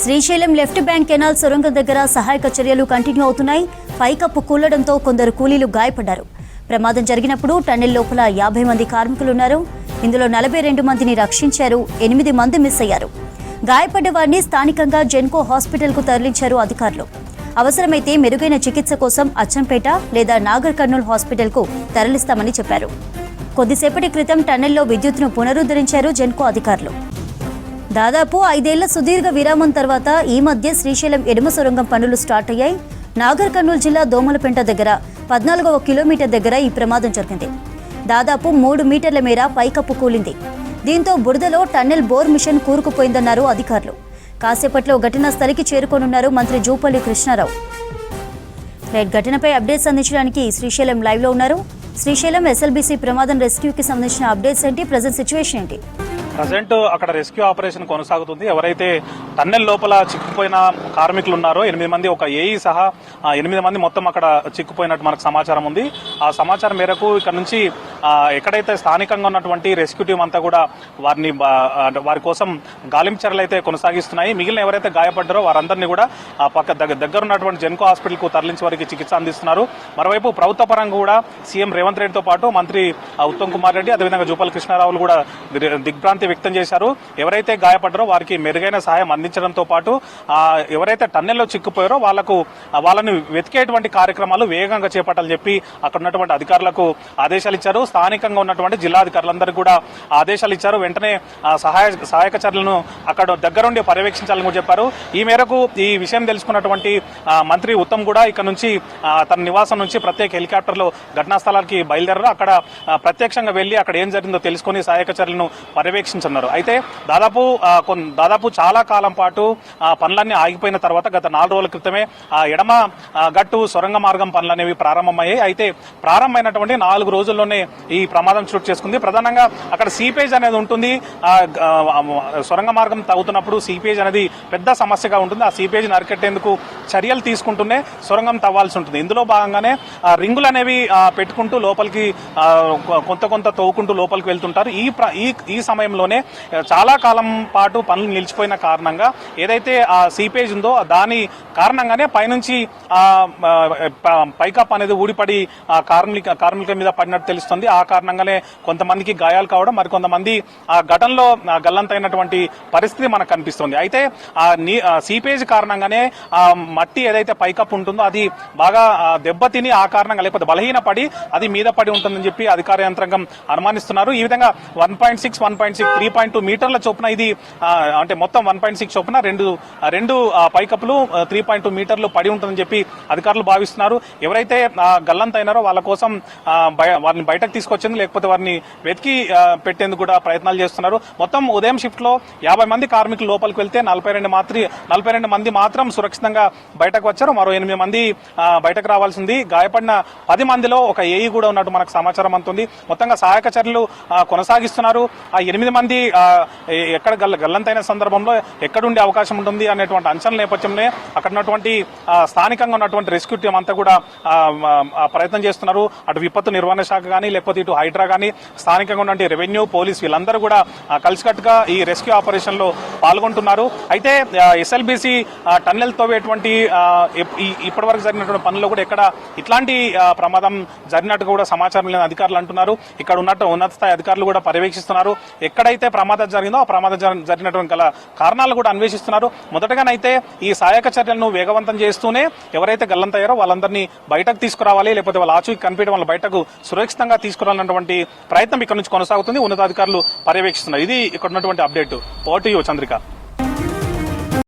Srisailam left bank canal సొరంగం దగ్గర సహాయక చర్యలు కంటిన్యూ అవుతున్నాయి. పైకప్పు కూలడంతో కొందరు కూలీలు గాయపడ్డారు. ప్రమాదం జరిగినప్పుడు టన్నెల్ లోపల 50 మంది కార్మికులున్నారు. ఇందులో 42 మందిని రక్షించారు. 8 మంది మిస్ అయ్యారు. గాయపడ్డ వారిని స్థానికంగా జెన్కో హాస్పిటల్కు తరలించారు అధికారులు. అవసరమైతే మెరుగైన చికిత్స కోసం అచ్చంపేట లేదా నాగర్ కర్నూల్ హాస్పిటల్కు తరలిస్తామని చెప్పారు. కొద్దిసేపటి క్రితం టన్నెల్లో విద్యుత్ను పునరుద్ధరించారు జెన్కో అధికారులు. దాదాపు 5 ఏళ్ల సుదీర్ఘ విరామం తర్వాత ఈ మధ్య శ్రీశైలం ఎడమ సొరంగం పనులు స్టార్ట్ అయ్యాయి. నాగర్ కర్నూల్ జిల్లా దోమలపెంట దగ్గర 14వ కిలోమీటర్ దగ్గర ఈ ప్రమాదం జరిగింది. దాదాపు 3 మీటర్ల మేర పైకప్పు కూలింది. దీంతో బురదలో టన్నెల్ బోర్ మిషన్ కూరుకుపోయిందన్నారు అధికారులు. కాసేపట్లో ఘటనా స్థలికి చేరుకోనున్నారు మంత్రి జూపల్లి కృష్ణారావు. ఘటనపై అప్డేట్స్ అందించడానికి శ్రీశైలం లైవ్ లో ఉన్నారు. శ్రీశైలం ఎస్ఎల్బీసీ ప్రమాదం రెస్క్యూకి సంబంధించిన అప్డేట్స్ ఏంటి? ప్రజెంట్ సిచ్యువేషన్ ఏంటి? ప్రజెంట్ అక్కడ రెస్క్యూ ఆపరేషన్ కొనసాగుతుంది. ఎవరైతే టన్నెల్ లోపల చిక్కుపోయిన కార్మికులు ఉన్నారో 8 మంది, ఒక ఏఈ సహా 8 మంది మొత్తం అక్కడ చిక్కుపోయినట్టు మనకు సమాచారం ఉంది. ఆ సమాచారం మేరకు ఇక్కడ నుంచి ఎక్కడైతే స్థానికంగా ఉన్నటువంటి రెస్క్యూ టీం అంతా కూడా వారి కోసం గాలింపు చర్యలు అయితే కొనసాగిస్తున్నాయి. మిగిలిన ఎవరైతే గాయపడ్డారో వారందరినీ కూడా దగ్గర ఉన్నటువంటి జెన్కో హాస్పిటల్ కు తరలించి వారికి చికిత్స అందిస్తున్నారు. మరోవైపు ప్రభుత్వ పరంగా కూడా సీఎం రేవంత్ రెడ్డితో పాటు మంత్రి ఉత్తమ్ కుమార్ రెడ్డి, అదేవిధంగా జూపల్లి కృష్ణారావులు కూడా దిగ్భ్రాంతి వ్యక్తం చేశారు. ఎవరైతే గాయపడ్డారో వారికి మెరుగైన సహాయం అందించడంతో పాటు ఎవరైతే టన్నెల్లో చిక్కుపోయారో వాళ్ళని వెతికేటువంటి కార్యక్రమాలు వేగంగా చేపట్టాలని చెప్పి అక్కడ ఉన్నటువంటి అధికారులకు ఆదేశాలు ఇచ్చారు. స్థానికంగా ఉన్నటువంటి జిల్లాధికారులందరికీ కూడా ఆదేశాలు ఇచ్చారు. వెంటనే సహాయక చర్యలను అక్కడ దగ్గరుండి పర్యవేక్షించాలని కూడా చెప్పారు. ఈ మేరకు ఈ విషయం తెలుసుకున్నటువంటి మంత్రి ఉత్తమ్ కూడా ఇక్కడ నుంచి తన నివాసం నుంచి ప్రత్యేక హెలికాప్టర్లో ఘటనా స్థలానికి బయలుదేరారు. అక్కడ ప్రత్యక్షంగా వెళ్లి అక్కడ ఏం జరిగిందో తెలుసుకుని సహాయక చర్యలను పర్యవేక్షించున్నారు. అయితే దాదాపు చాలా కాలం పాటు పనులన్నీ ఆగిపోయిన తర్వాత గత 4 రోజుల క్రితమే ఎడమ గట్టు సొరంగ మార్గం పనులు అనేవి ప్రారంభమయ్యాయి. అయితే ప్రారంభమైనటువంటి 4 రోజుల్లోనే ఈ ప్రమాదం చోటు చేసుకుంది. ప్రధానంగా అక్కడ సీపేజ్ అనేది ఉంటుంది. సొరంగ మార్గం తవ్వుతున్నప్పుడు సీపేజ్ అనేది పెద్ద సమస్యగా ఉంటుంది. ఆ సీపేజ్ నరికెట్టేందుకు చర్యలు తీసుకుంటూనే సొరంగం తవ్వాల్సి ఉంటుంది. ఇందులో భాగంగానే రింగులు అనేవి పెట్టుకుంటూ లోపలికి కొంత తవ్వుకుంటూ లోపలికి వెళ్తుంటారు. ఈ సమయంలోనే చాలా కాలం పాటు పనులు నిలిచిపోయిన కారణంగా ఏదైతే ఆ సీపేజ్ ఉందో దాని కారణంగానే పైనుంచి పైకప్ అనేది ఊడిపడి కార్మికుల మీద పడినట్టు తెలుస్తుంది. ఆ కారణంగానే కొంతమందికి గాయాలు కావడం, మరికొంతమంది ఆ ఘటనలో గల్లంతైనటువంటి పరిస్థితి మనకు కనిపిస్తుంది. అయితే సీపేజ్ కారణంగానే ఆ మట్టి ఏదైతే పైకప్ ఉంటుందో అది బాగా దెబ్బతిని ఆ కారణంగా లేకపోతే బలహీనపడి అది మీద పడి ఉంటుందని చెప్పి అధికార యంత్రాంగం అనుమానిస్తున్నారు. ఈ విధంగా 1.6, 3.2 మీటర్ల చొప్పున ఇది అంటే మొత్తం 1.6 చొప్పున రెండు పైకప్పులు 3.2 మీటర్లు పడి ఉంటుందని చెప్పి అధికారులు భావిస్తున్నారు. ఎవరైతే గల్లంతైనారో వాళ్ళ కోసం వారిని బయటకు తీసుకొచ్చేందుకు లేకపోతే వారిని వెతికి పెట్టేందుకు కూడా ప్రయత్నాలు చేస్తున్నారు. మొత్తం ఉదయం షిఫ్ట్ లో 50 మంది కార్మికులు లోపలికి వెళ్తే 42 మంది మాత్రం సురక్షితంగా బయటకు వచ్చారు. మరో 8 మంది బయటకు రావాల్సింది. గాయపడిన 10 మందిలో ఒక ఏఈ కూడా ఉన్నట్టు మనకు సమాచారం అందుతుంది. మొత్తంగా సహాయక చర్యలు కొనసాగిస్తున్నారు. ఆ 8 మంది ఎక్కడ గల్లంతైన సందర్భంలో ఎక్కడుండే అవకాశం ఉంటుంది అనేటువంటి అంచనా నేపథ్యంలో అక్కడ ఉన్నటువంటి స్థానికంగా ఉన్నటువంటి రెస్క్యూ టీం అంతా కూడా ప్రయత్నం చేస్తున్నారు. అటు విపత్తు నిర్వహణ శాఖ కానీ లేకపోతే ఇటు హైడ్రా కానీ స్థానికంగా ఉన్నటువంటి రెవెన్యూ, పోలీస్ వీళ్ళందరూ కూడా కలిసికట్టుగా ఈ రెస్క్యూ ఆపరేషన్ లో పాల్గొంటున్నారు. అయితే ఎస్ఎల్బీసీ టన్నెల్ తవ్వేటువంటి ఇప్పటి వరకు జరిగినటువంటి పనుల్లో కూడా ఎక్కడ ఇట్లాంటి ప్రమాదం జరిగినట్టు కూడా సమాచారం లేని అధికారులు అంటున్నారు. ఇక్కడ ఉన్నత స్థాయి అధికారులు కూడా పర్యవేక్షిస్తున్నారు. ఎక్కడైతే ప్రమాదం జరిగిందో ఆ ప్రమాదం జరిగినటువంటి గల కారణాలు కూడా అన్వేషిస్తున్నారు. మొదటగానైతే ఈ సహాయక చర్యలను వేగవంతం చేస్తూనే ఎవరైతే గల్లంతయ్యారో వాళ్ళందరినీ బయటకు తీసుకురావాలి, లేకపోతే వాళ్ళ ఆచూకీ కనిపించడం వాళ్ళ బయటకు సురక్షితంగా తీసుకురావాలన్నటువంటి ప్రయత్నం ఇక్కడ నుంచి కొనసాగుతుంది. ఉన్నతాధికారులు పర్యవేక్షిస్తున్నారు. ఇది ఇక్కడ ఉన్నటువంటి అప్డేట్. ఓటు చంద్రిక.